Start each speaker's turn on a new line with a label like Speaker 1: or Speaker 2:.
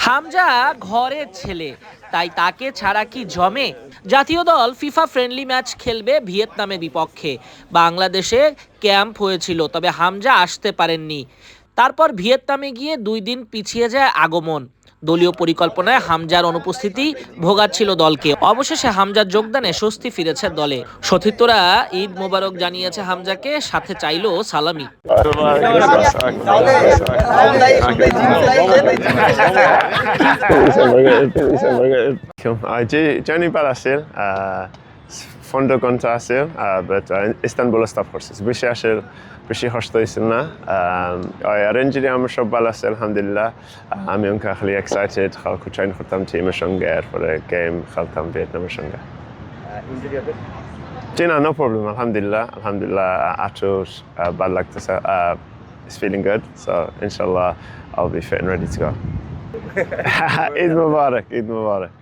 Speaker 1: হামজা ঘরের ছেলে, তাই তাকে ছাড়া কি জমে? জাতীয় দল ফিফা ফ্রেন্ডলি ম্যাচ খেলবে ভিয়েতনামের বিপক্ষে। বাংলাদেশে ক্যাম্প হয়েছিল, তবে হামজা আসতে পারেননি। তারপর ভিয়েতনামে গিয়ে 2 দিন পিছিয়ে যায় আগমন। দলীয় পরিকল্পনায় হামজার অনুপস্থিতি ভোগাচ্ছিল দলকে। অবশেষে হামজার যোগদানে স্বস্তি ফিরেছে দলে। সতীর্থরা ঈদ মোবারক জানিয়েছে হামজাকে, সাথে চাইলো সালামি।
Speaker 2: Journey Balasil, Fondo Gontasil, but Istanbul staff horses. Bishi Hostoisina. I arranged the Amashab Balasil, Alhamdulillah. I'm really excited. How could train for them team Shunga for a game, Khaltam Vietnam Shunga.
Speaker 3: Injury of it?
Speaker 2: Gina, no problem. Alhamdulillah. Alhamdulillah. Atos, bad luck to say, is feeling good. So, inshallah, I'll be fit and ready to go. Eid Mubarak. Eid Mubarak.